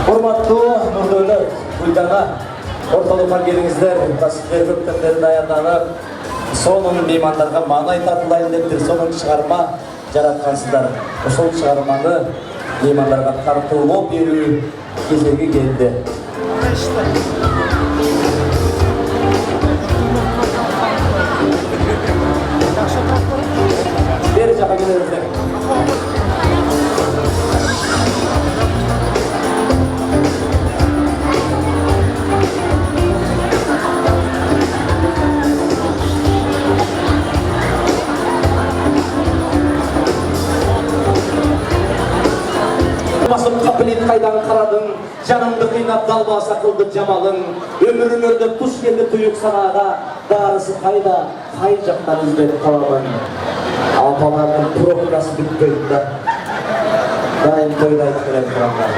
Урматтуу мурдойлор, буйдана ортолукка келиңиздер, касыптер көптөмдөрү даярданып, сонун меймандарга маанай татылайын дептир, сонун чыгарма жараткансыздар. Ошол чыгарманы меймандарга тартуулоо берүү кезеги келди. Бери жака келиңиздер. Басып капылет кайдан карадың, жанымды кыйнап далбаса кылды жамалың. Өмүрүңөрдө туш келди туюк санаага, дарысы кайда, кай жактан издеп калабың. Апалардын пробкасы бүткөн да, дайым тойда айтып келем турандар.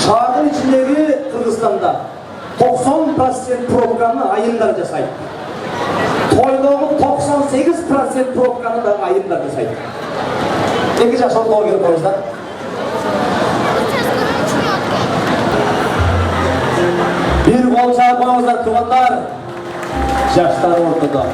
Шаардын ичиндеги Кыргызстанда 90% пробканы айымдар жасайт. Тойдогу 98% пробканы да айымдар жасайт. Эки жаш ортого келип коюңуздар. Bir kol çarpmamızlar tuğanlar. Yaşlar ortada.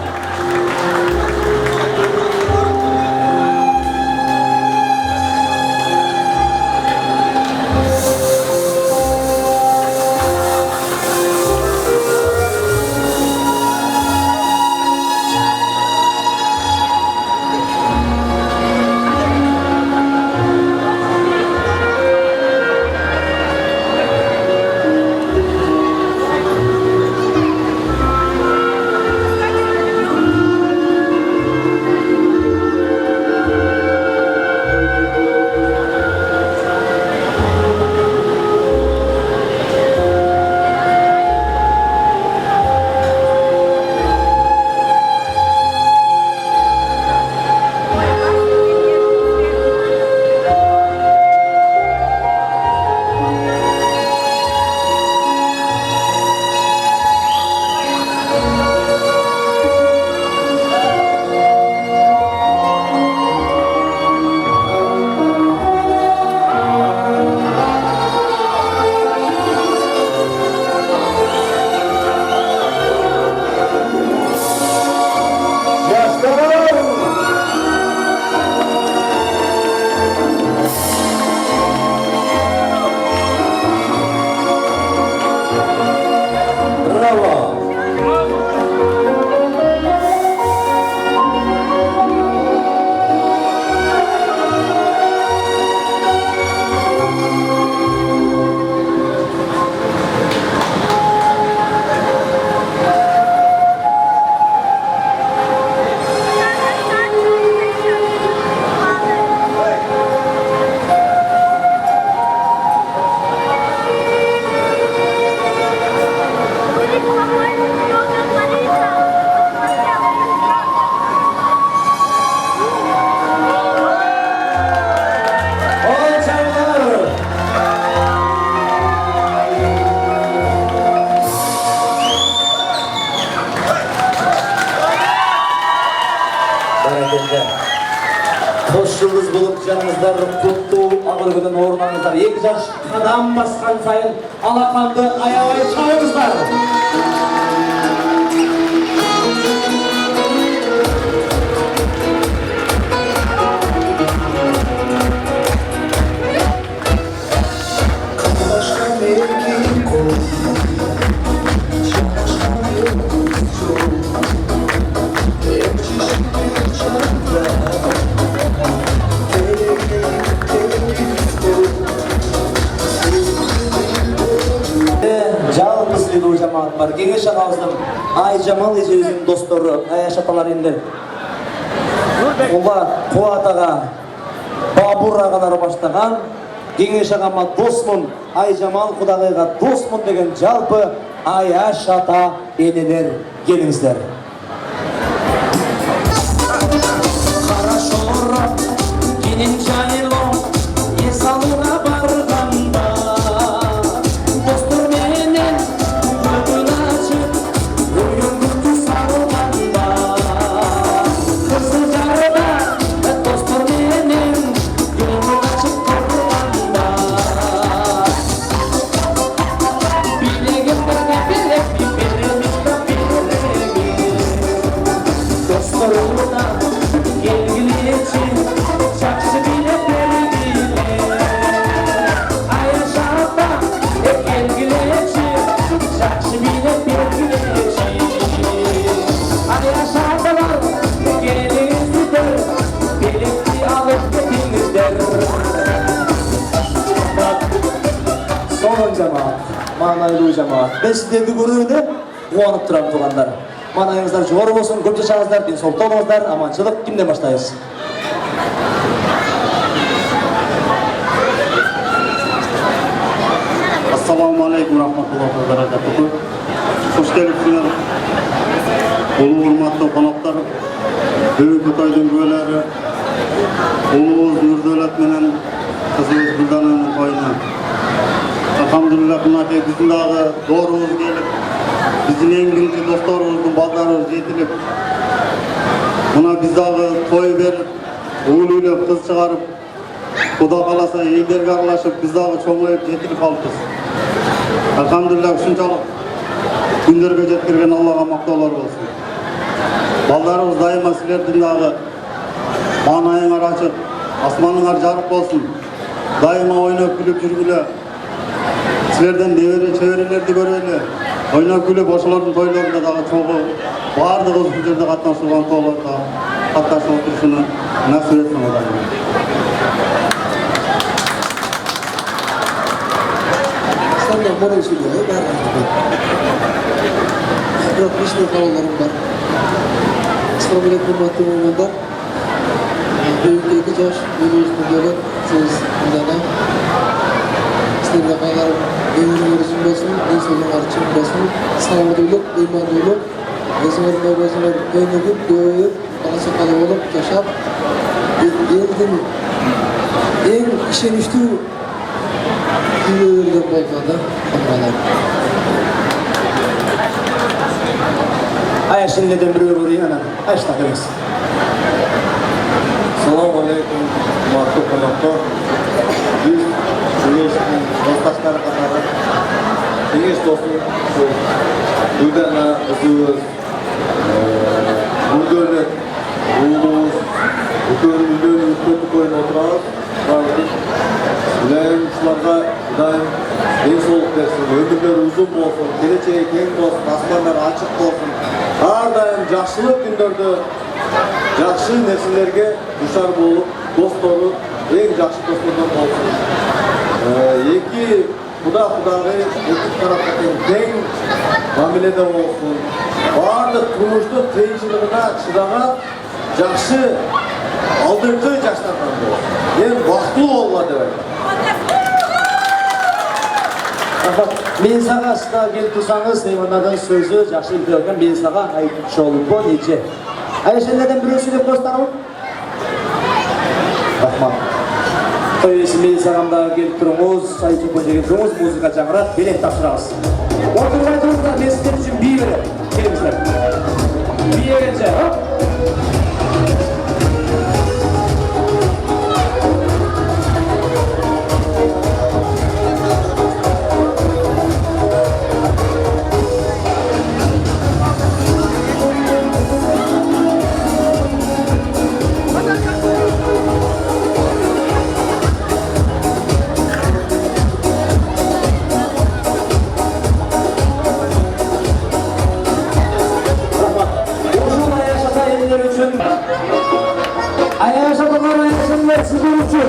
Hoş yıldız bulup canınızlar kutlu ağırgıdan ormanınızlar. Екі жаш қадам басқан сайын алақанды аябай çalыңыздар. Var. Genç ağızdım. Ayjamal ejemizin dostları, Ayaş atalar ender. Olar Kuat ağa, Babur ağalar başlagan. Genç ağama dostmun, Ayjamal Kudagayga dostmun degen жалпы Ayaş ata eneler gelingizler. жамаат, маанайлуу жамаат. Мен сиздерди көрүүнү кубанып турам туугандар. Маанайыңыздар жогору болсун, көп жашаңыздар, ден соолукта болуңуздар, аманчылык. Кимден баштайбыз? Assalamu alaikum rahmatullahi wa barakatuh. Hoş geldiniz. Ulu hurmatlı konaklar, Büyük Kutay'ın böyleleri, Oğuz Nurdölet menen kızımız Güldan'ın koyuna. Elhamdülillah bunlar ki bizim dağı doğrumuz gelip, bizim en birinci dostlarımızın bazıları yetilip, buna biz dağı toy verip, oğluyla kız çıkarıp, Kuda kalasa ellerge arlaşıp, biz dağı çoğulayıp yetilip aldık. Elhamdülillah şunçalık günlerge jetkirgen Allah'a maktalar olsun. Ballarımız daima silerden dağı manayınar açıp, asmanınar jarık olsun. Daima oynap gülüp жүрgülü. Silerden devre çevrelerdi göreli. Oynap gülüp oşuların toylarında dağı çoğu bardı olsun jerde katnaşılgan toğlarda katnaşıp oturuşunu nasip etsin odayım. Senden bana söylüyor, ben artık. Bırak bir havalarım var. Assalamualaikum warahmatullahi wabarakatuh. Büyükteki yaş, büyüğüzün göre siz Güldan'a. Sizlerle kadar ömrünüzün olsun, insanın arçın olsun, sağlıklılık, imanlılık, özgürlüğü oynayıp, doğuyup, kalası kalı olup, yaşap, elden en işenişli günlerde bolganda amralar. Ayşinleden bir öğrenin ana. Ayşta kırız. Assalamu alaikum Marto Konakto. Biz Güneş'in dostlaşları katarı Güneş dostu Güldan'a kızımız Nurdölet oğlumuz bütün ülkenin üstünlük oyun oturarız. Bilen şularga daim en soğuk versin, ömürleri uzun olsun, geleceği keng olsun, asmanlar açık olsun. Her daim жақшылық күндерді жақшы нәрселерге душар болып, дост болып, ең жақсы достардан болсын. Екі құда-құдағы екі тараптан тең мамиледе болсын. Барлық тұрмыштық қиыншылығына шыдаған жақсы алдыңғы жаштардан болсын. Ең бақытлы болма деп айтамын. Men sağa sıra gelip tursanız, onlardan sözü жақсы үлгерген мен sağa айтып olub bu nece. Ayşe'lerden bir söyleyip dostlarım. Rahmat. Toy esi men sağamda gelip turumuz, sayıcı kocagen turumuz, muzika жаңырақ, билет тапшырабыз. Отырмай тұрыңыздар, мен сіздер үшін бие берем. Келіңіздер. Бие беренше, sizler için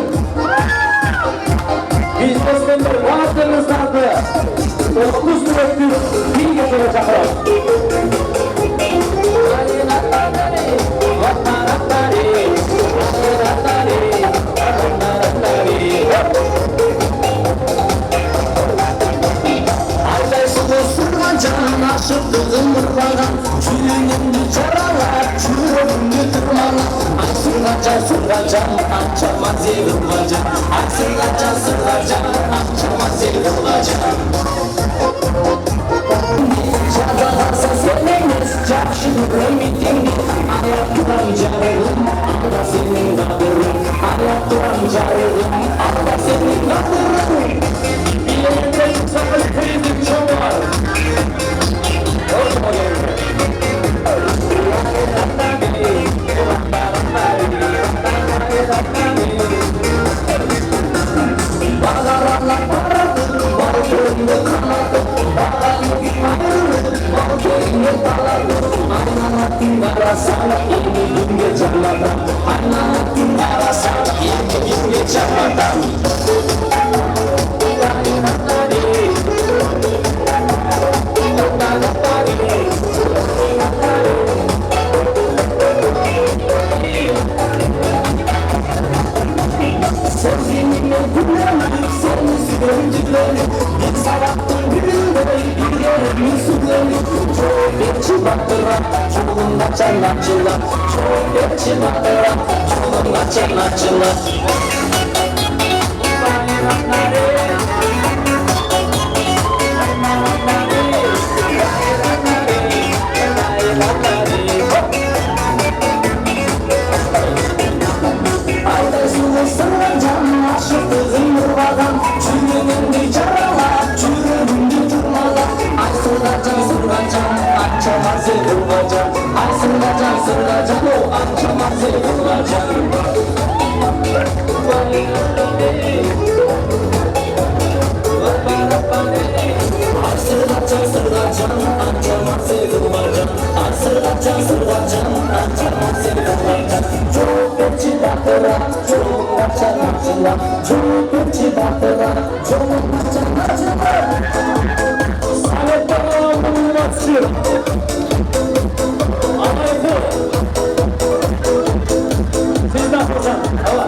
biz dostlarımızı vaatlarınızlardı 9 sürekli bir geçere çakırız. Canım aşıktığım ırmagan Çürüğümdü çaralar, çürüğümdü tırmalar Sırracan, akşama zil olacak Sırracan, akşama zil olacak Çağlarsa seneniz, çarşı ümitini Ayaktıran carırım, Allah senin kadırın Ayaktıran carırım, Allah senin kadırın Bileğimde sakın kıydık çoğar Güvenlik seni güvenlik Bir savaktın birinde bir yerin sürenlik Çok geçi baktıra çolun açan açılar Çok geçi baktıra çolun açan açılar Aydaysını sıracağım aşıktığın yurvadan Çürümünü carala, çürümünü durmala Ay sıracağım, ançamaz yurvacağım Ay sıracağım, o ançamaz yurvacağım Ay sıracağım, ançamaz yurvacağım Ay sıracağım, ançamaz yurvacağım Çok geçi bakıra, çok açan açılar Çok geçi bakıra, çok açan açılar Samet Bağlamı'nın açıyor Anaydı Sizden hocam, hava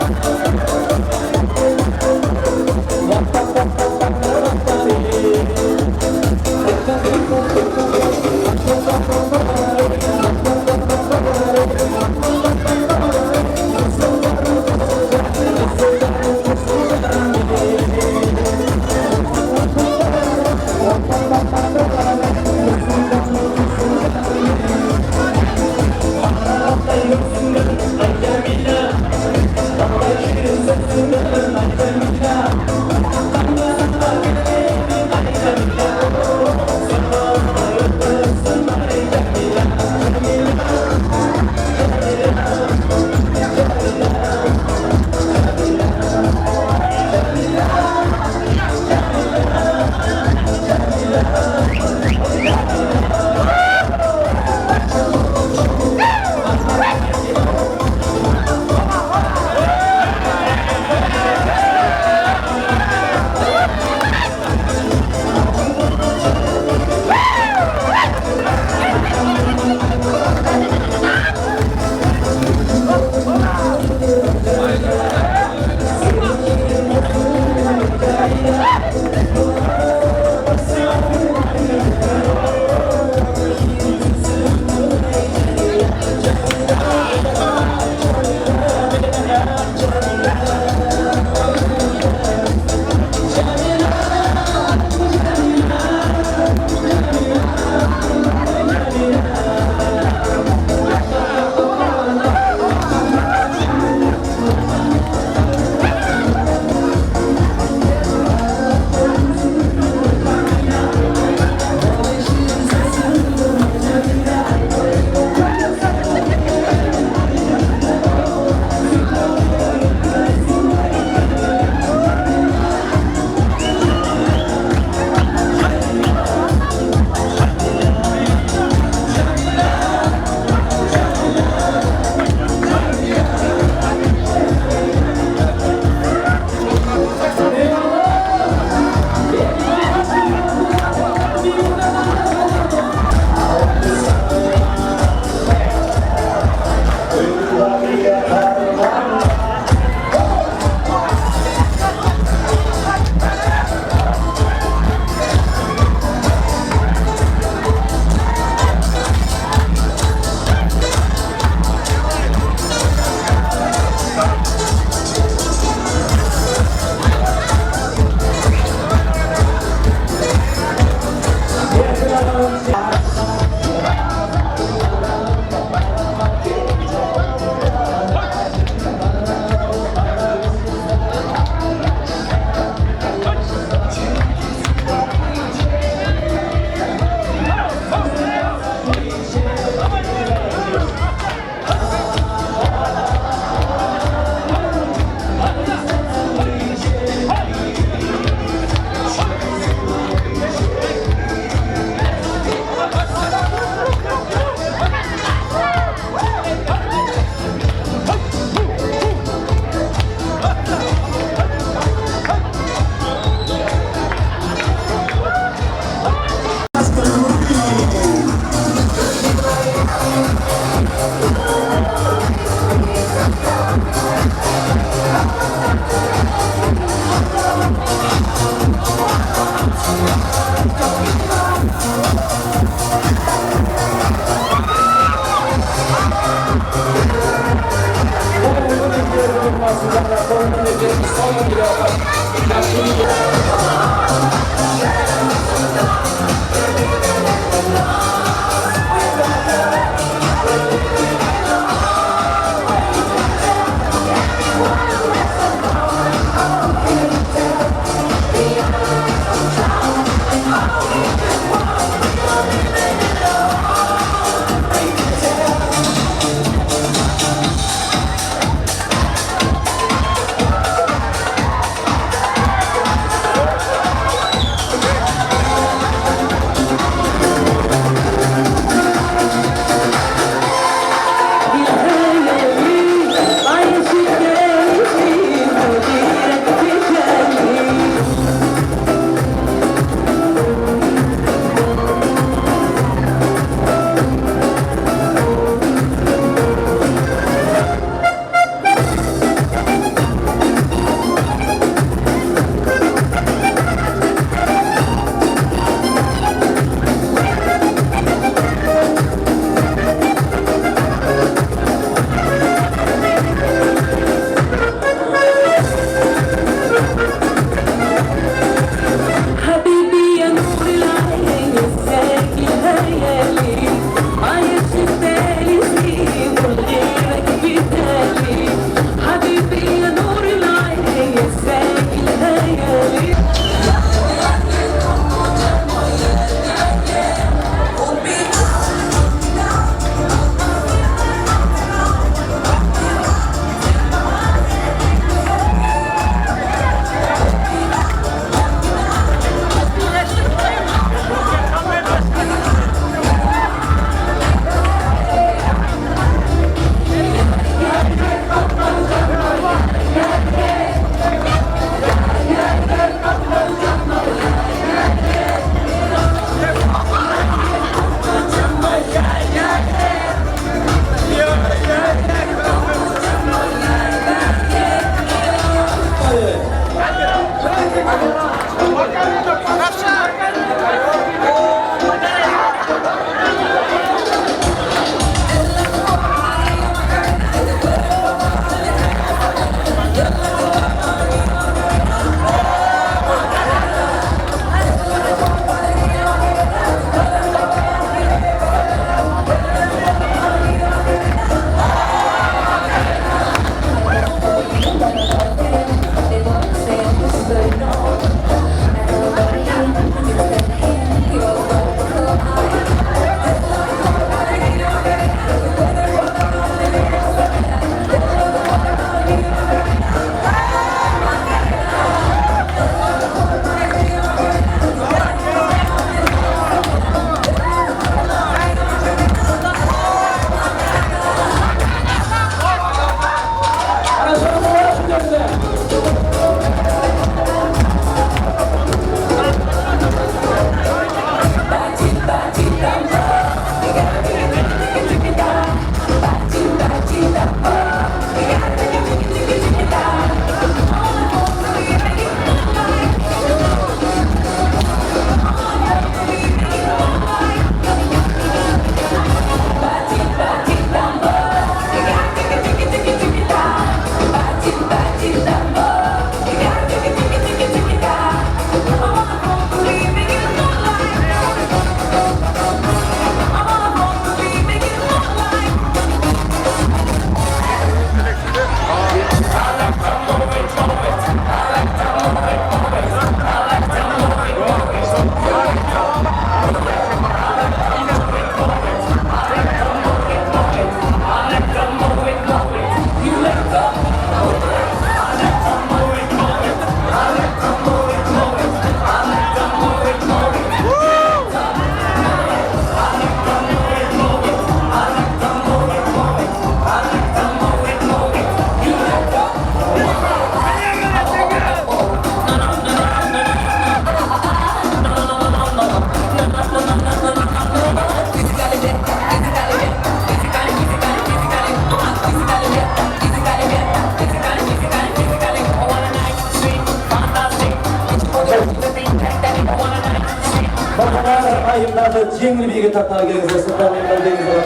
ayımlarda жеңіл биге тартаға келіңіздер, сылтау ayımдар деңіздер,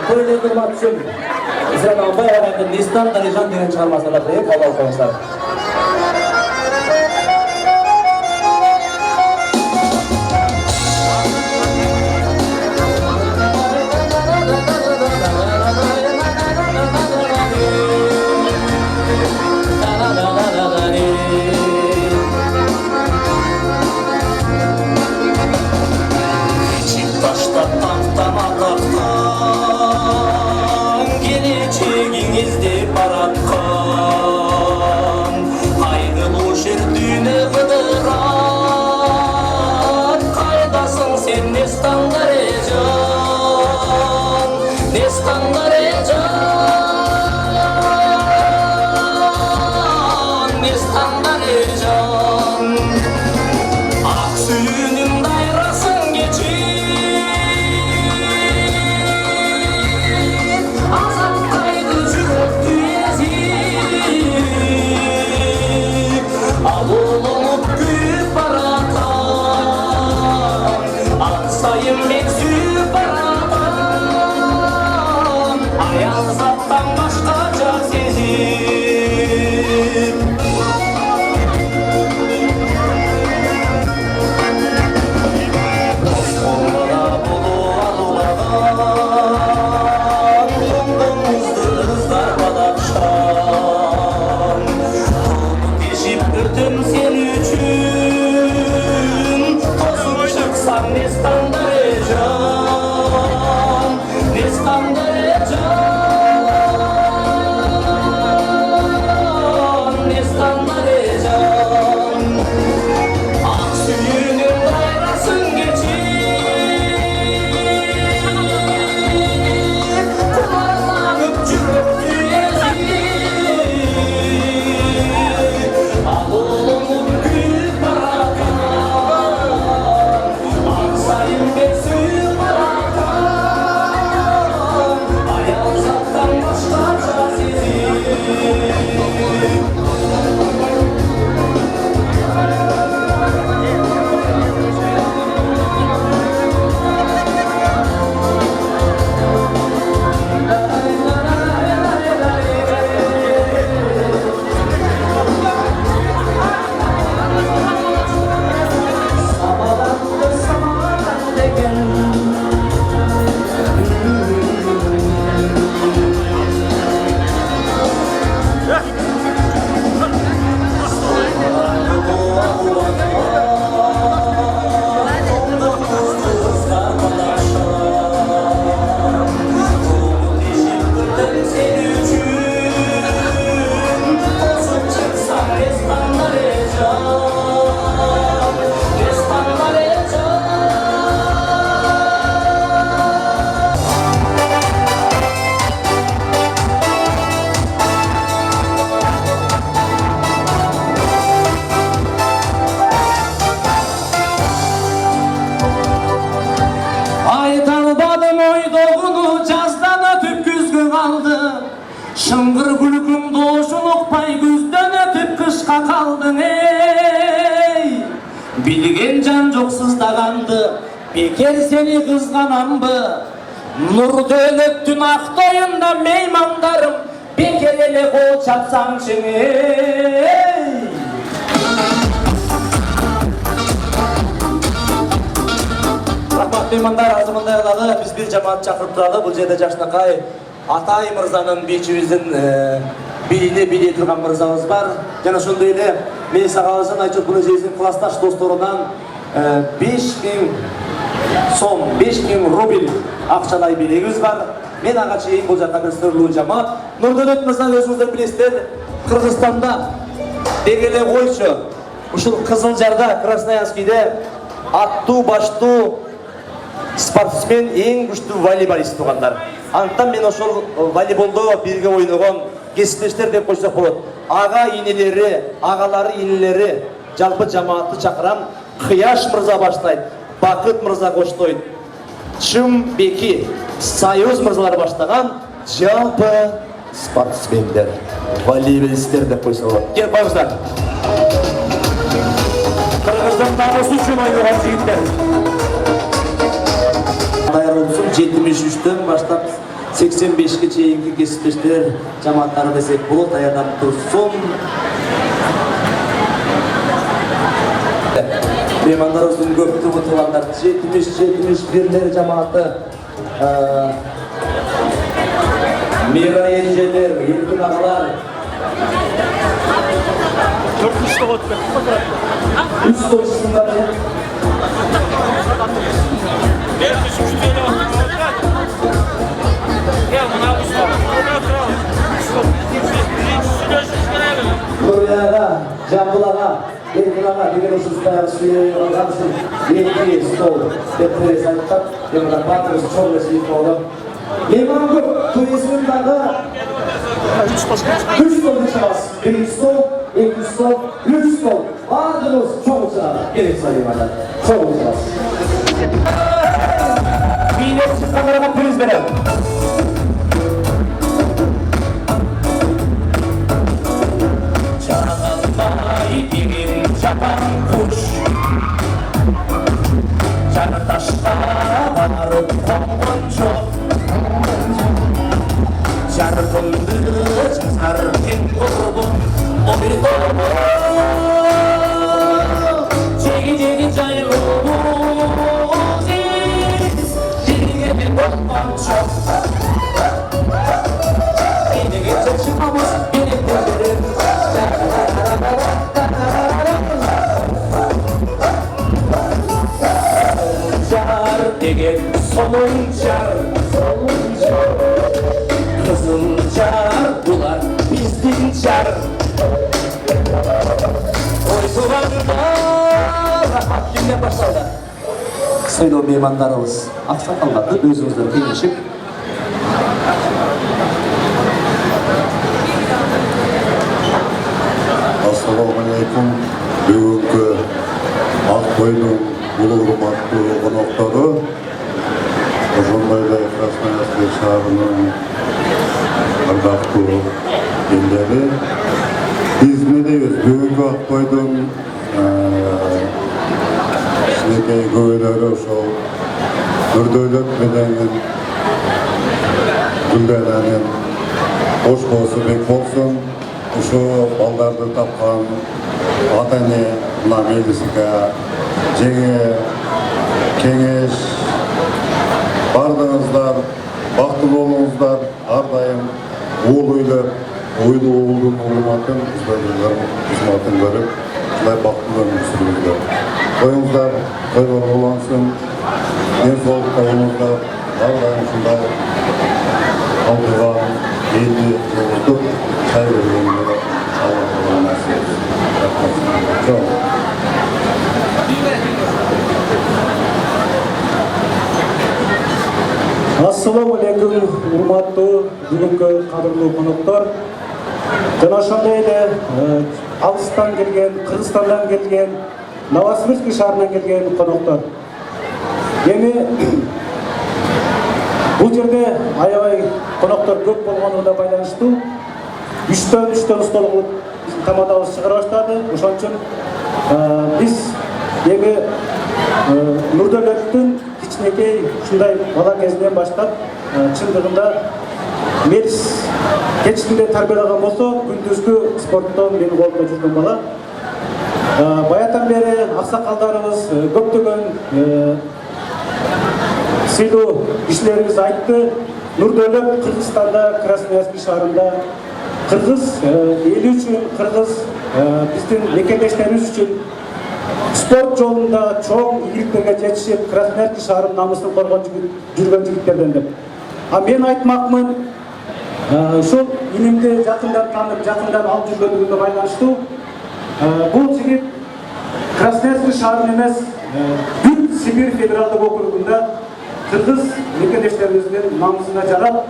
көрілердің матчын Исран Амбай ағайдың Нестан Дарижан деген шығармасында қойып, қабыл қойыңыздар. Bilgen can жоқ сыздағанды, бекер сені қызғанамбы. Нұрды өліктің ақтайында меймандарым, бекер еле қол чапсаң шеңей. Рахмат меймандар, азымындай алады, біз бір жамаат шақырып тұрады. Бұл жерде Жашнақай Атай мырзаның бейчіміздің биіне билей тұрған мырзамыз бар. Жана ошондой эле мен сағалысын айтып бұл өзіңіздің классташ досторунан 5000 сом, 5000 рубль акчалай белегибиз бар. Мен ага чейин бул жакка бир сырлуу жамаат. Нурдөлөт мырза, өзүңүздөр билесиздер, Кыргызстанда дегеле койчу ушул Кызылжарда, Красноярскийде аттуу баштуу спортсмен, эң күчтүү волейболист тургандар. Антан мен ошол волейболдо бирге ойногон кесиптештер деп койсок болот. Ага инелери, агалары инелери, жалпы жамаатты чакырам. Кыяш мырза баштайт, Бакыт мырза коштойт, Чымбеки, Союз мырзалар баштаган жалпы спортсмендер, волейболисттер деп койсок болот. Кел барыңыздар. Кыргыздын намысы үчүн ойногон жигиттер. Даяр болсун, 73-төн баштап 85-ке чейинки кесиптештер жамааттары десек болот, даярданып турсун. Меймандарыбыздын көптү утулгандар 70-71 жамааты, мира эжелер, эркин агалар. 400 болот. 300 бар. Nuriyaga, Jambulaga, Erkinaga, деген ұсыныстар сүйреген екі стол деп қойыс айтып, демада батырыз чоң өсіп болды. Мейман көп, туризмдағы 3 стол дешамас. 1 стол, 2 стол, 3 стол. Бардыңыз чоң ұсынады. Керек салимада. Чоң ұсынады. Билет шыққандарға приз берем. Жапан құш Жараташқа барып қонған жоқ Жарқынды жазар кен құрбым Ой тобы Жеге жайлы Жерге мен болған жоқ Енеге шығамыз Енектерден деген солың жар Қызыл жар бұлар біздің жар Ой туғандар рахмат кемден башталды Сөйлеу меймандарымыз ақсақалдарды өзіңіздер кеңешіп Ассалаумағалейкум. Бүгінгі Ақтойдың ұлы құрметті қонақтары, Ошондой Красноярский шаарынын ардактуу элдери, биз эмне дейбиз? Бүгүнкү Ақтойдун кичинекей көбөлөрү ошол Нурдөөлөт менен Гүлденанын кош болсун, бек болсун, ушу балдарды тапкан ата-эне мына милисига жеңе кеңеш бардыңыздар, бактылуу болуңуздар, ар дайым уул ойлоп, ойлуу уулдун урматын, кызматын көрүп, ушундай бактылуу өмүр сүрүңүздөр. Тоюңуздар тойлор улансын, ден соолукта болуңуздар, ар дайым ушундай калтырган элди жоготуп, чай бергенге Алла таала насип этсин. Ассаламу алейкум, урматтуу бүгүнкү кадырлуу коноктор. Жана ошондой эле алыстан келген, Кыргызстандан келген, Новосибирск шаарынан келген коноктор. Эми бул жерде аябай коноктор көп болгонуна байланыштуу 3-төн стол кылып тамадабызды чыгара баштады. Ошон үчүн биз эми Нурдөлөттүн кичинекей ушундай бала кезинен баштап чындыгында мелис кечинде тарбиялаган болсо күндүзгү спорттон менин колумда жүргөн бала. Баятан бери аксакалдарыбыз көптөгөн сыйлуу кишилерибиз айтты. Нурдөлөт Кыргызстанда, Красноярский шаарында кыргыз эли үчүн, кыргыз биздин мекендештерибиз үчүн спорт жолунда чоң ийгиликтерге жетишип, Красноярский шаарынын намысын коргоп жүргөн жигиттерден деп. Мен айтмакмын, ушул инимди жакындан таанып, жакындан алып жүргөндүгүнө байланыштуу. Бул жигит Красноярский шаарында эмес, бүт Сибирь федералдык округунда кыргыз мекендештерибиздин намысына жарап,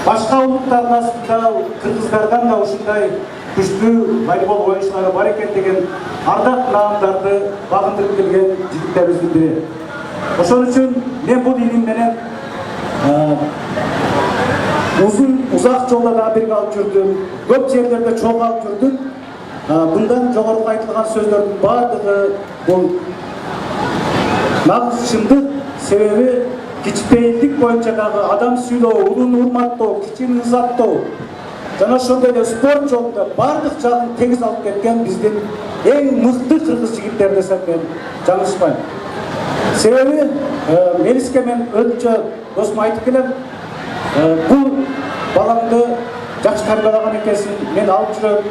башка улуттардын астында кыргыздардан да ушундай күчтүү волейбол оюнчулары бар экен деген ардак наамдарды багындырып келген жигиттерибиздин бири. Ошон үчүн мен бул иним менен узак жолдорго бирге алып жүрдүм, көп жерлерде чогуу алып жүрдүм. Bundan жогорку айтылган сөздөрдүн баардыгы бул нагыз чындык. Себеби кичпейилдик боюнча дагы адам сүйдөө, улууну урматтоо, кичини ызаттоо жана ошондой эле спорт жолунда баардык жагын тегиз алып кеткен биздин эң мыкты кыргыз жигиттери десем мен жаңылышпайм. Себеби Мелиске мен өзүнчө досума айтып келем, бул баламды жакшы тарбиялаган экенсиң, мен алып жүрөм.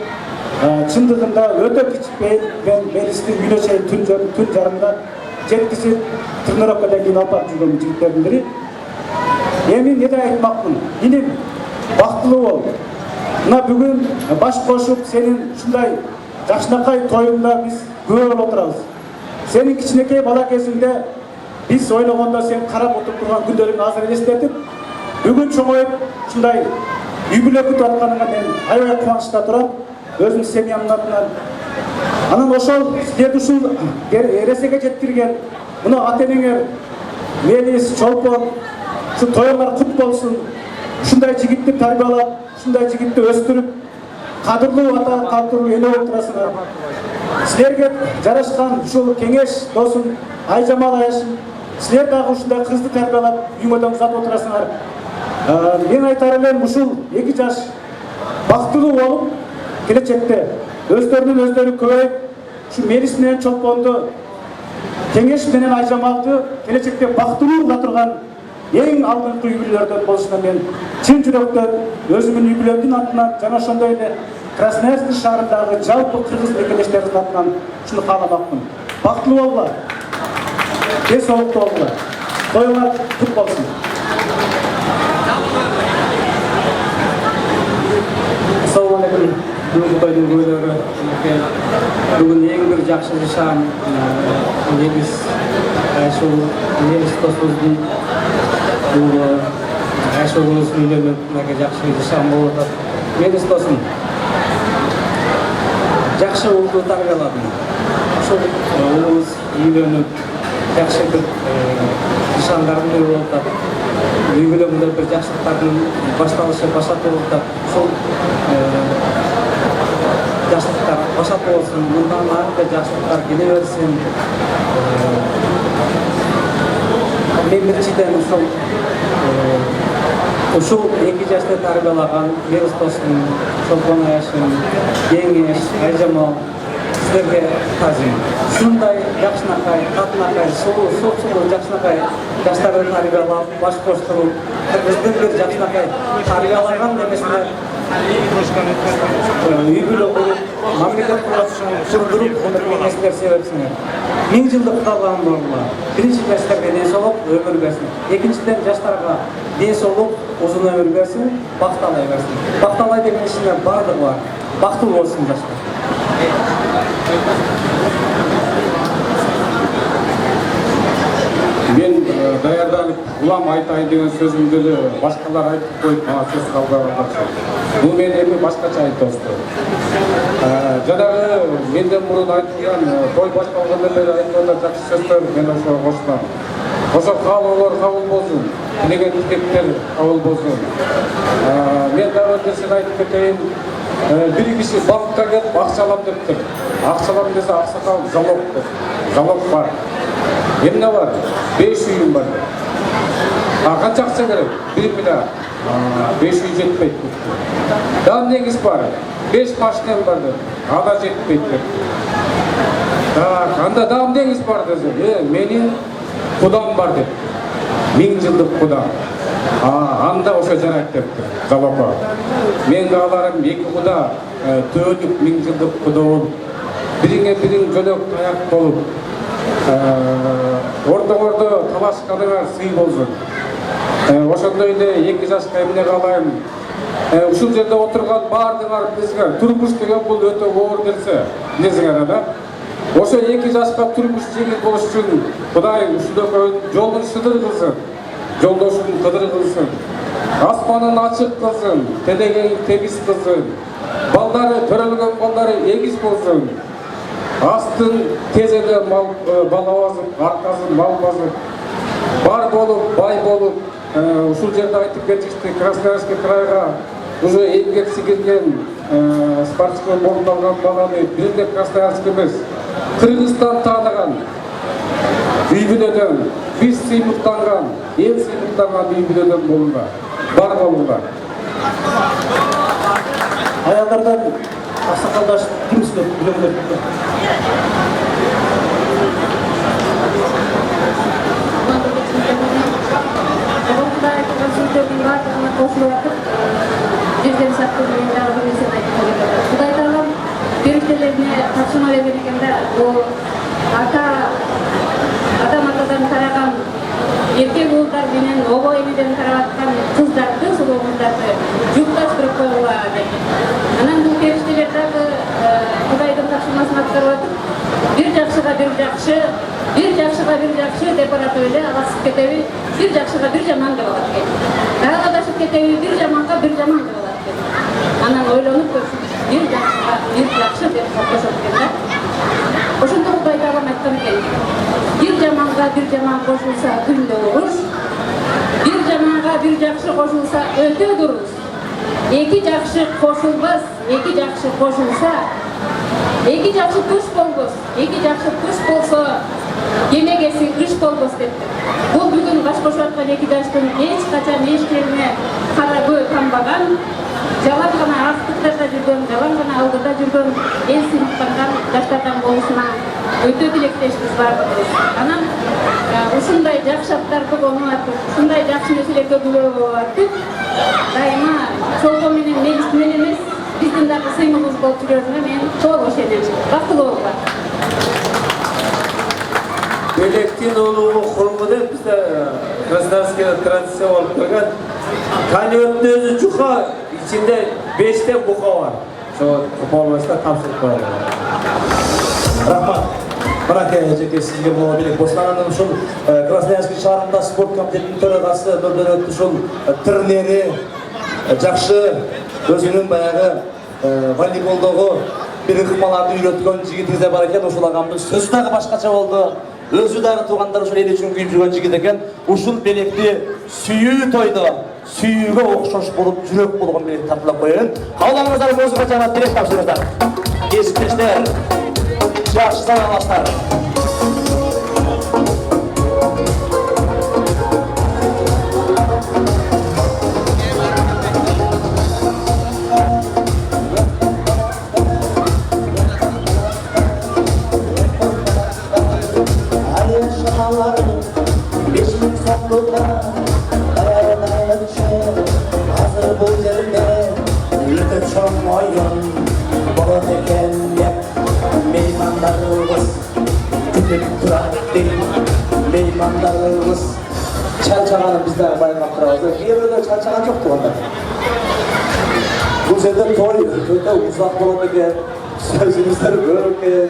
Чындыгында өтө кичпейил мен Мелисти үйүнө чейин түн жарымда жеткизип тренировкадан кийин алып барып жүргөн жигиттердин бири. Эми эмне айтмакмын? Иним, бактылуу бол. Мына бүгүн баш кошуп сенин ушундай жакшынакай тоюңда биз күбө болуп отурабыз. Сенин кичинекей бала кезиңде биз ойлогондо сен карап отуруп турган күндөрүңдү азыр элестетип, бүгүн чоңоюп ушундай үй бүлө күтүп атканыңа мен аябай кубанычта турам. Өзүм семьямдын атынан. Анан ошол силерди ушул эресеге жеткирген мына ата-энеңер Мелис, Чолпон, ушу тоюңар кут болсун. Ушундай жигитти тарбиялап, ушундай жигитти өстүрүп, кадырлуу ата, кадырлуу эне болуп турасыңар. Силерге жарашкан ушул кеңеш досум Айжамал Аяшым, силер дагы ушундай кызды тарбиялап, үйүңөрдөн узатып отурасыңар. Мен айтар элем, ушул 2 жаш бактылуу болуп, келечекте өздөрүнүн өздөрү көбөйүп, ушу Мелис менен Чолпонду, Кеңеш менен Айжамалды келечекте бактылуу кыла турган эң алдыңкы үй бүлөлөрдөн болушуна мен чын жүрөктөн өзүмдүн үй бүлөмдүн атынан жана ошондой эле Красноярский шаарындагы жалпы кыргыз мекендештерибиздин атынан ушуну кааламакмын. Бактылуу болгула, ден соолуктуу болгула, тоюңар кут болсун. Assalamu alaikum. Бүгүн тойдун күбөлөрү, бүгүн эң бир жакшы жашаган негиз ушул Мелис досубуздун уулу Айшогулубуз үйлөнүп, мынакей жакшы жашаган болуп атат. Мелис досум, жакшы уулду тарбияладым. Ушул уулубуз үйлөнүп, жакшы бир жашагандардын бiri болуп атат. Үй бүлөмдө бир жакшылыктардын башталышы, башаты болуп атат. Ушул жакшылыктар башаты болсун, мындан ары да жакшылыктар келе берсин. Мен биринчиден ушул 2 жашты тарбиялаган Мелис досум, Чолпон Аяшым, Кеңеш, Айжамал силерге тазим. Ушундай жакшынакай, катынакай, сулуу жакшынакай жаштарды тарбиялап, баш коштуруп, кыргыздын бир жакшынакай тарбиялаган эмесине үй бүлө куруп, мамлекет курдуруп, кеңештер себепсиңер. 1000 жылдык куталган болула. Биринчиден силерге ден соолук, өмүр берсин. Экинчиден жаштарга ден соолук, узун өмүр берсин, бакталай берсин. Бакталай деген ишине бардыгы бар. Бактылуу болсун жаштар. Мен даярданып улам айтайын деген сөзүмдү эле башкалар айтып коюп, мага сөз калдыргандар. Бул мен эми башкача айтып жанагы менден мурун айтылган той башталгандан бери айтылган жакшы сөздөр мен ошого кошулам. ошо каалоолор кабыл болсун, тилеген тилектер кабыл болсун. Мен дагы нерсени айтып кетейин. Бир киши банкка келип акча алам дептир. Акча алам десе аксакал залог деп. Залог бар. Эмне бар? 5 үйүм бар. Канча акча керек? 1 миллиард. 5 үй жетпейт. Дагы негиз бар. 5 машинам бар деп. Ада жетпейт деп. Анда дагы негиз бар десе, менин кудам бар деп. 1000 жылдык кудам. Анда ошо жарайт депти. Залогко. Мен кааларым 2 куда төөнүк 1000 жылдык куда болуп, бириңе бириң жөлөк таяк болуп, орто талашканыңар сый болсун. Ошондой эле 2 жашка эмне каалайм. Ушул жерде отурган баардыгыңар бизге турмуш деген бул өтө оор нерсе. Билесиңер да? Ошо 2 жашка турмуш жеңил болуш үчүн Кудай ушул экөөнүн жолун шыдыр кылсын. Жолдошун кыдыр кылсын. Аспанын ачык кылсын, телегейин тегиз кылсын. Балдары төрөлгөн балдары эгиз болсун. Астын тезеде бала басып, аркасын мал басып, бар болуп, бай болуп, ушул жерде айтып кетишти, Красноярский крайга уже эмгек сиңирген спортсмен болуп калган баланы бирде Красноярск эмес, Кыргызстан тааныган. Үй бүлөдөн биз сыймыктанган, эл сыймыктанган үй бүлөдөн болуңдар. Бар болуңдар. Аялдардан аксакалдар кимсиздер билемдер. Кудай таалам бериктелерине тапшырма берген экен да, бул атадан тараган эркек уулдар менен обо энеден тарап аткан кыздарды, сулуу кыздарды жукташтырып койгула деген. Анан бул периштелер дагы Кудайдын тапшырмасын аткарып атып, бир жакшыга бир жакшы деп баратып эле аласып кетеби, бир жакшыга бир жаман деп алат экен. Дагы адашып кетеби, бир жаманга бир жаман деп алат экен. Анан ойлонуп көрсүн, бир жакшыга бир жакшы деп коштошот экен да. Ошондо Кудай таалам айткан экен. Бир жаманга бир жаман кошулса күндө уруш, бир жаманга бир жакшы кошулса өтө дуруш. Эки жакшы кошулбас, эки жакшы кошулса, эки жакшы туш болбос, эки жакшы туш болсо, кемегеси кыш болбос депти. Бул бүгүн баш кошуп аткан эки жаштын эч качан эчкерине кара көө тамбаган, жалаң гана актыктарда жүргөн, жалаң гана алдыда жүргөн, эл сыймыктанган жаштардан болушуна өтө тилектешпиз баардыгыбыз. Анан ушундай жакшы аттарды конуп, ушундай жакшы нерселерге күбө болуп, дайыма чолго менен негиз менен эмес, биздин дагы сыймыгыбыз болуп жүрөрүнө мен толук ишенем. Бактылуу болуңар. Белектин улуу хурму деп бизде Красноярская традиция болуп келген. Конёктун өзү жука, ичинде 5 бука бар. Ошо болбосо тапшырып коелу. Рахмат. Мынаке жеке сизге боло белек баштагандан ушул Красноярский шаарында спорт комитетинин төрагасы Нурдөн ушул тренери жакшы өзүнүн баягы волейболдогу бир ыкмаларды үйрөткөн жигитиңиз бар экен. Ушул агамдын сөзү дагы башкача болду. Өзү дагы туугандар ушул эл үчүн күйүп жүргөн жигит экен. Ушул белекти сүйүү тойдо сүйүүгө окшош болуп жүрөк болгон белек тартылып коеюн. Каалаңыздар музыка жана тилек тапшырыңыздар. Эсиптештер, жакшы саламаттар. Meymanlarımız çalçağanı bizden bayram kırardı. Bir yerde çalçağan çok tuğanlar. Bu sene toy, köyde uzak olarak sözümüzler böyleken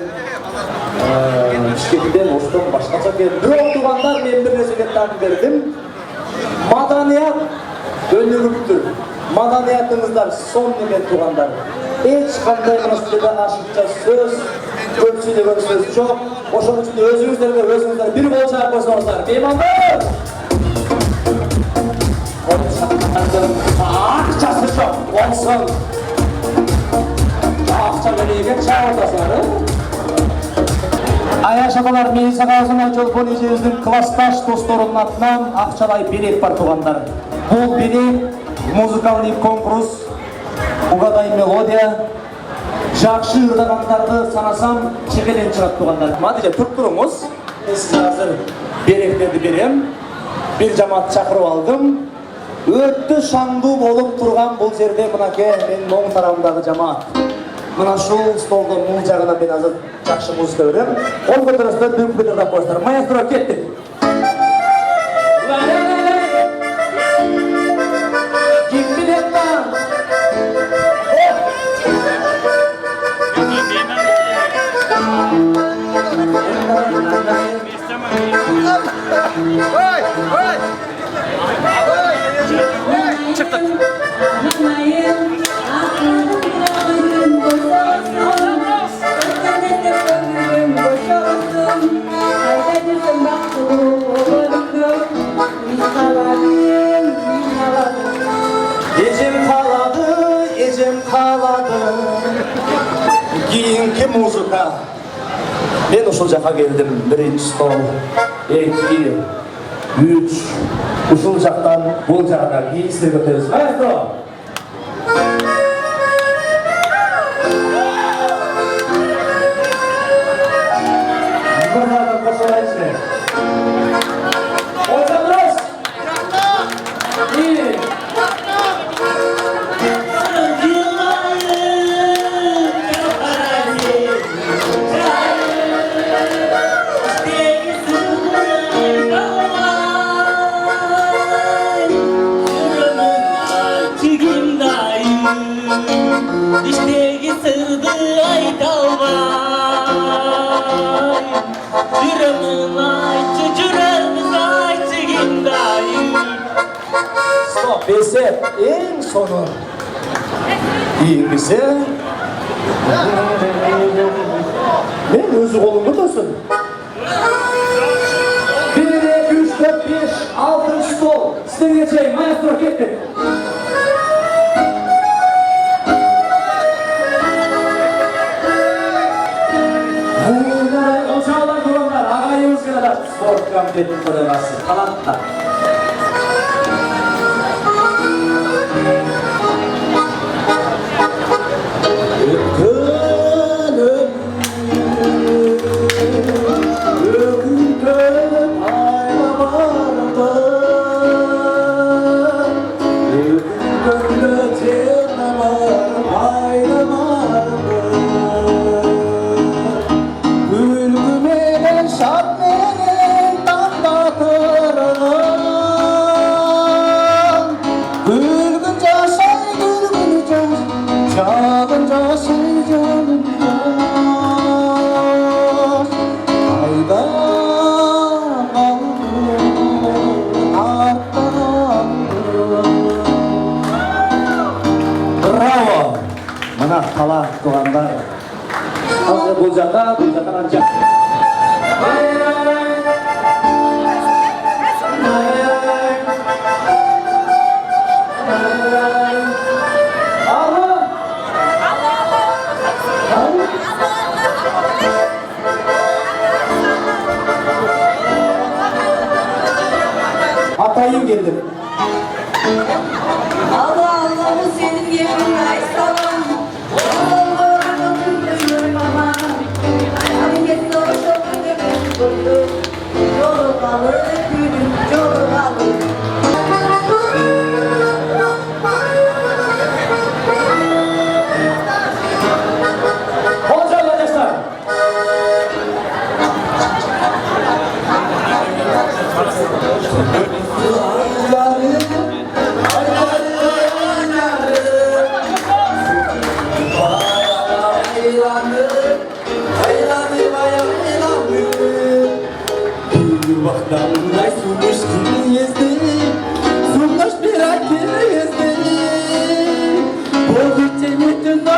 şirketinden olsun başkaca geldi. Bir tuğanlar ben bir reziletten verdim. Madaniyat dönürüktür. Madaniyatınızlar son neden tuğanlar. Hiç kanday mesleğe aşıkça söz Көп сөйлеген сөз жоқ. Ошон үчүн өзүңүздөр бир кол чаап койсоңуздар. Меймандар! Акчасы жоқ, болсын. Акча берейге чаап атасыңар, Аяш аталар, мен сага озуна жолпон эжебиздин классташ досторунун атынан акчалай билет бар туугандар. Бул билет музыкалдык конкурс, угадай мелодия, жакшы ырдагандарды санасам чегелен чыгат туугандар. Мадиже туруп туруңуз. Мен сизге азыр беректерди берем. Бир жамаат чакырып алдым. Өттү шаңдуу болуп турган бул жерде мынакей менин оң тарабымдагы жамаат. Мына ушул столдун мул жагына мен азыр жакшы музыка берем. Кол көтөрүңүздөр, дүрүп көтөрүп коюңуздар. Маэстро кеттик. Ким билет бар? Ecem kaladı, kiyinki muzika. Ben uşul jaka geldim, birinci stol, 2, 3, uşul jaktan bul jaka giyistir götürüz. Maestro! Buradan koşulayız ne? Ortamız! İyi! İşteki sırdı aytalvay Cürümün ayçı, cürümün ayçı gindayım Stop, bese en sonu. İyi bize. Ben özü kolumda dursun. 1, 2, 3, 4, 5, 6 stol. Size geçeyim, maestro gitti. Ocağlar duranlar, ağayımız kadar spor komiteti töragası, kanatlar. Bravo! Mana kala tuğanlar. Hazır bulacaklar ancak. Hatayım geldim. Allah Allah bu senin yemin aysalam. Allah'ım mama. Hani geçti o şokun gibi buldu. Yolu kalır gülüm, yolu kalır. Hoca arkadaşlar.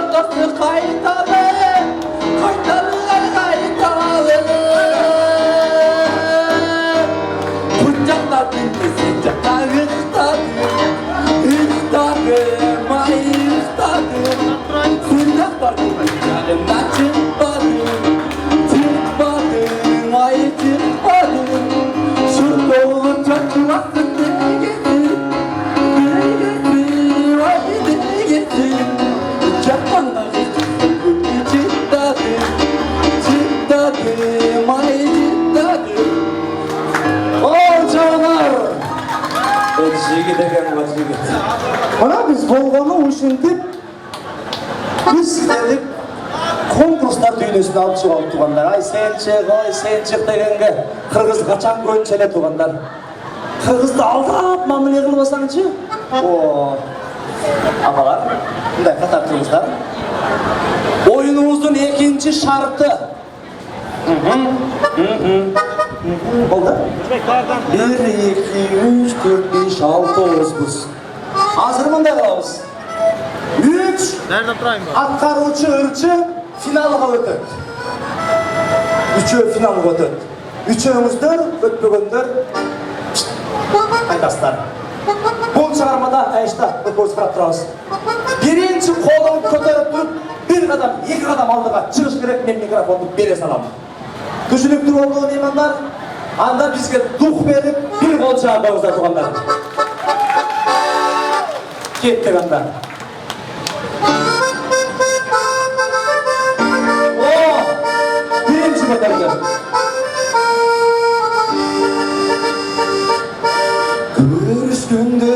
Ortası kaytalı, kaytalı Жигит экен го жигит. Мына биз болгону ушинтип биз сиздерди конкурстар дүйнөсүнө алып чыгып тургандар. Ай сен чык дегенге кыргыз качан көйүнчө эле тургандар. Кыргызды алдап мамиле кылбасаңчы? О, апалар, мындай катар туруңуздар. Оюнубуздун экинчи шарты. Болду? 1, 2, 3, 4, 5, 6, 9. Азыр мындай кылабыз. 3 аткаруучу ырчы финалга өтөт. Үчөө финалга өтөт. Үчөөңүздөр өтпөгөндөр кайтасыздар. Бул чыгармада айышта өтпөз карап турабыз. Биринчи колун көтөрүп туруп, бир кадам, эки кадам алдыга чыгыш керек, мен микрофонду бере салам. Түшүнүктүү болду меймандар. Анда бизге дух берип, бир кол чыгарбаңыздар тугандар. Кеттик анда. Birinci batarga. Görüşkünde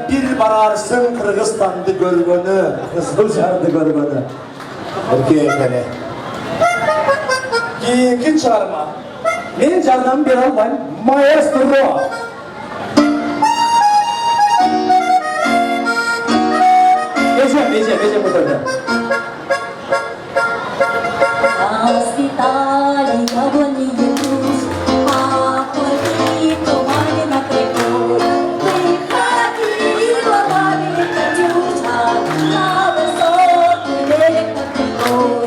bir bararsın Kırgızistan'da görgönü, Kızıljar'da görgönü. Erkeğe ekene. Kiyinki çağırma. Men jardan bir almayım, maestro. Ece bu tarafa. Hospitali, kavani yus, apoli, tomani na krepor. Prihadila mami katyusha, lava sotni velika krepor.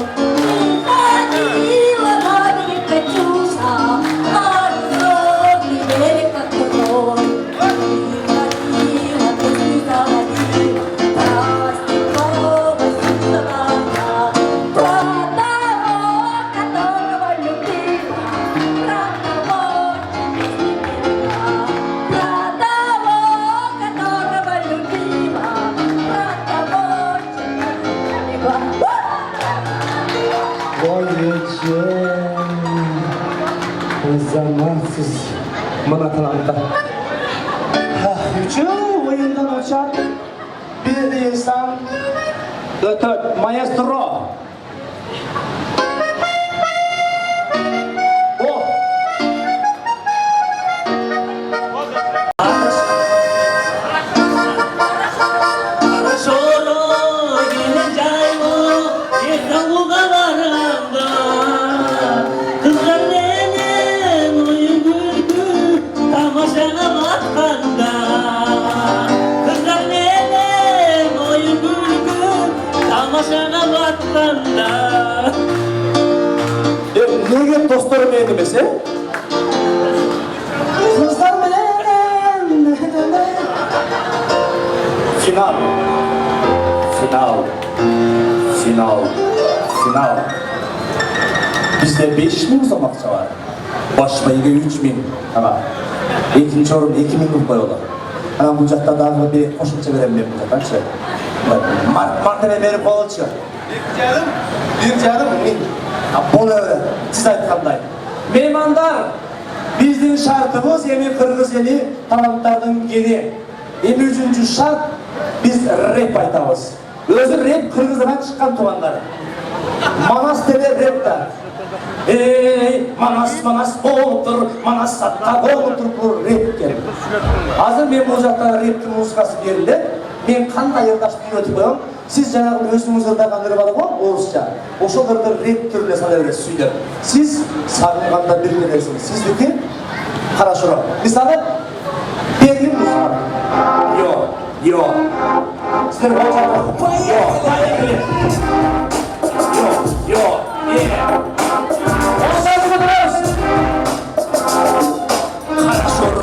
Prihadila mami katyusha, lava sotni velika krepor. Prihadila pesnitali, prastikova sutavana, Zamansız manatalanda. Üçü oyundan uçan bir insan ötört maestro. Nege dostlarım edemese? Kızlar menen. Final. Bizde 5.000 uzamakça var. Başmayıga 3.000. Ama ikinci orun 2.000 rup koyuyorlar. Ama bu cakta daha bir koşulça verem ben bu caktan şey. Martene verip koyulça. Bir canım min. Bunu öyle. Siz aytkanday. Meymandar, bizdin şartımız emi Kırgız eli talantlardan geri. Emi üçüncü şart biz rap aytabız. Özü rap Kırgız'dan çıkan tuğanlar. Manas dele rap da. Manas oğuldur, Manas satta oğuldur bu rap geldi. Hazır men bu jakta rap'tin muzikası geldi. Men kандай ырдаштып үйрөтүп коем. Siz жанагы өзүңүз ырдаган ыр бар го, орусча. Ошол ырды рэп түрүнө сала бересиз сүйлөп. Siz сагынганда бир келесиңиз. Сиздики карашыраак. Мисалы, бердим музыка. Yo. Сиздер болсаңдар. Yo. Хорошо.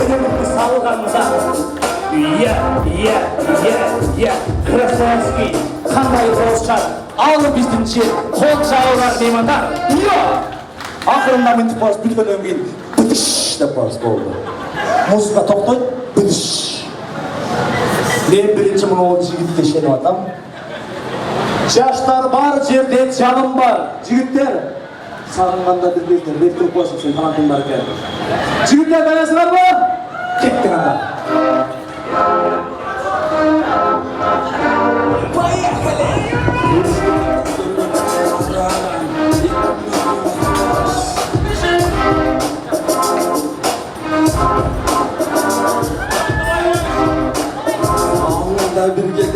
Кереметті салғанымыза. Красавский, қандай қосшар. Ал біздіңше қол жауылар меймандар. Ақырында міндік барыс бүткеннен кейін бітіш деп барыс болды. Музыка тоқтайды, бітіш. Мен бірінші мұны ол жігітті шеніп атам. Жаштар бар жерде жалын бар. Жігіттер, сағынғанда білбейтін, реттіп қойсын сен қанатың бар екен. Жігіттер даясыңар ба? Кеттің анда. Bir gelir kız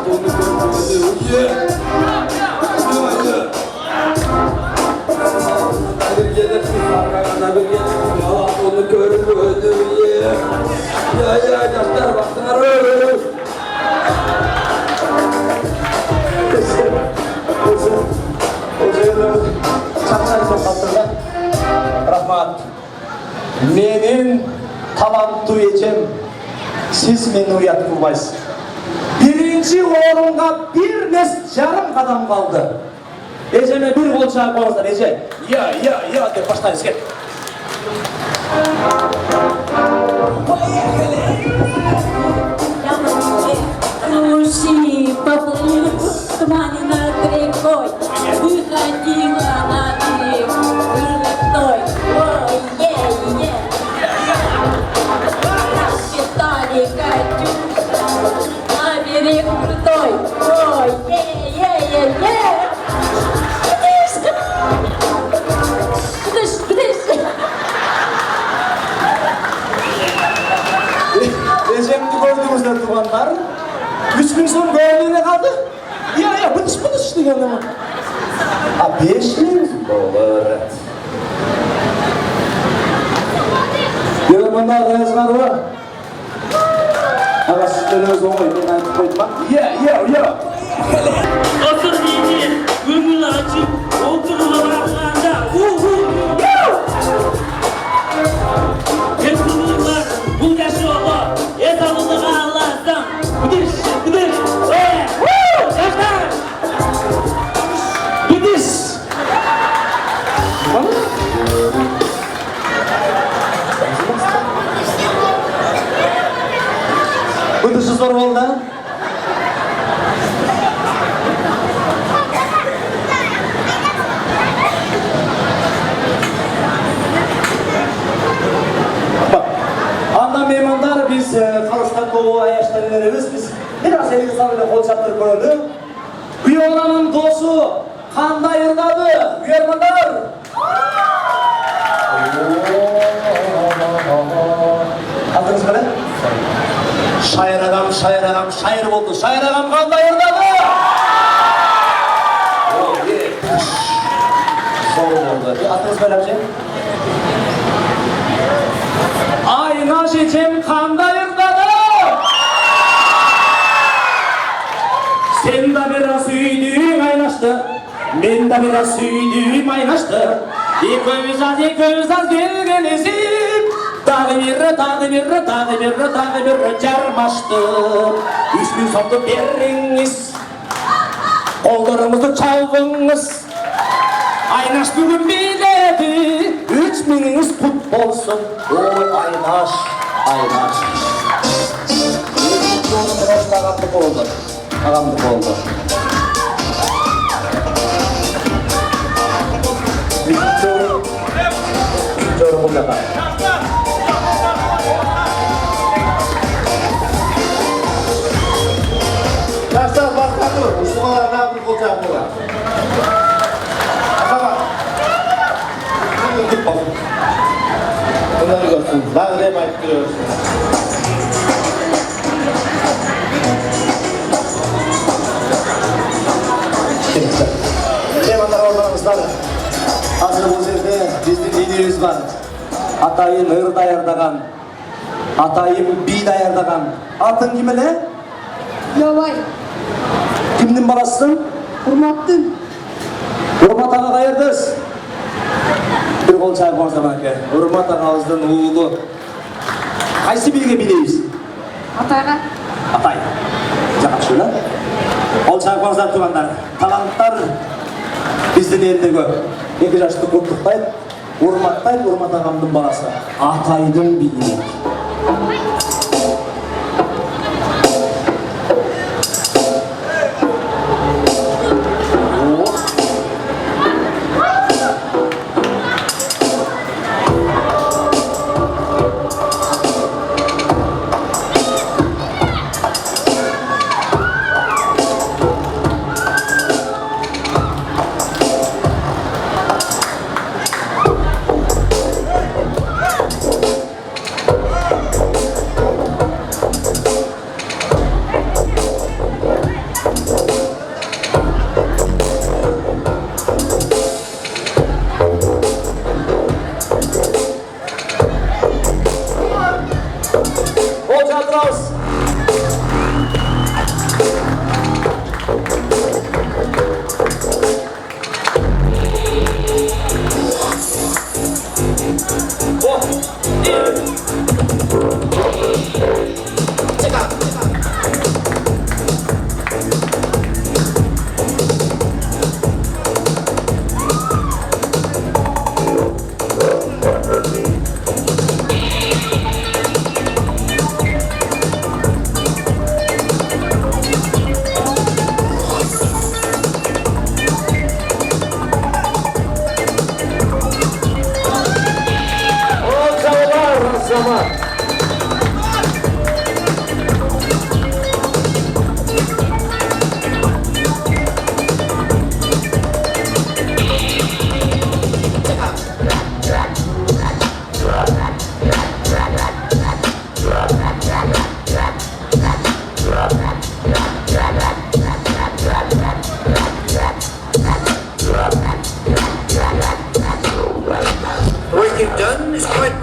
onu bir gelir kız arkana bir gelir yalan onu görürdü ya yaşlar baktılar Çakçayı toplattırlar. Rahmat. Menin talantlı ecem. Siz meni uyat kılmayız. Birinci orunga bir mes yarım kadam kaldı. Eceme bir kol çağır koyarsan Ece. Ya de başlayız gel. Слушай, поплыл тумане над рекой, выходила на берег вырватой. Ой, рассчитали Катюша на берег крутой. Ой, Ecem'di gördüğümüzde tuğanlar. 3 gün sonra gördüğüne kaldı. Bıdış diyor ama. 5 gün olur. Yorumlar yazılar var. Ama sizleriniz olmayı ben artık koydum bak. Otur diyeceğim, gönül açıp oturmalarında Hepsizler, bu yaşı ola, yetalılığı Allah'tan Gidiş, yaşlar Gidiş. Bıdışı zor oldu. Anda meymanlar biz Karıstan Kovu ayaşlarlarımız biz biraz elini sarıyla kol çaptırıp koyalım. Violanın dostu kanda yırdadı. Uyarmalar. Aldınız böyle? Şair ağam, şair oldu. Şair ağam kanda yırdadı. Zor oldu. Bir attınız böyle bir şey. Ayna şeçem kanda yırdadı. Sen de biraz süydüğüm aynaştı. Ben de biraz süydüğüm aynaştı. İki az gelgenizim. Dağı bir carmaştı. 3000 somdu beriniz. Kollarımızı çaldınız. Aynaş bugün biledi. 3000'iniz kut olsun. Oy Aynaş. Ağamlık oldu. Victor bu kadar. Yaşlar bakmadı. Müslümanlar ne yapıp olacak bu? Bak. Git bak. Bunları görsün. Ben de emanet ediyoruz. Meymanlar ormanımızdan. Hazır bu yerde bizden liderimiz var. Atayın ır dayardagan. Atayın bi dayardagan. Atın kim ele? Yovay, Kimnin balasısın? Hurmattın. Hurmat ağa dayardız. Bir kol çay koysa bak. Hurmat ağamızın oğlu. Kaysi bilige bileybiz? Атайга. Aтай. Жақсы эле. Ол чаңпаңыздар тугандар. Таланттар биздин элде көп. 2 жашты куттуктайт, урматтайт, урматтагандын баасы. Атайдын бийлиги.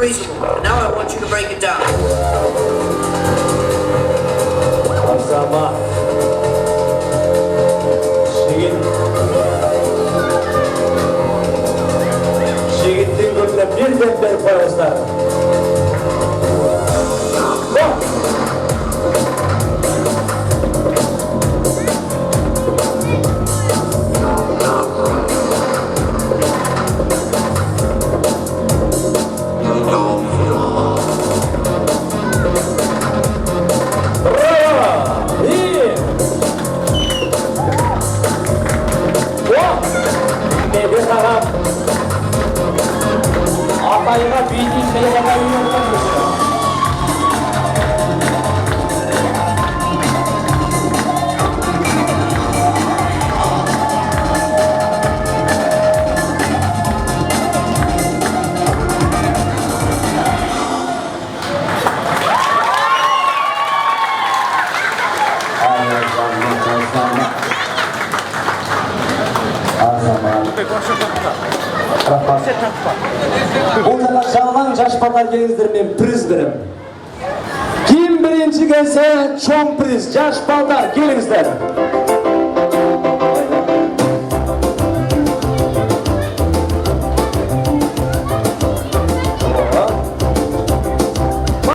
Reasonable. Now I want you to break it down. Azama. Şigittin gönlüne bir defter koyarızlar. Atayına bildiğin şeyi bana uyuyorsunuz. Бұл жақа жалған жаш балдар келіңіздер, мен приз берем. Kim birinci gelse çoğun priz, жаш балдар келіңіздер.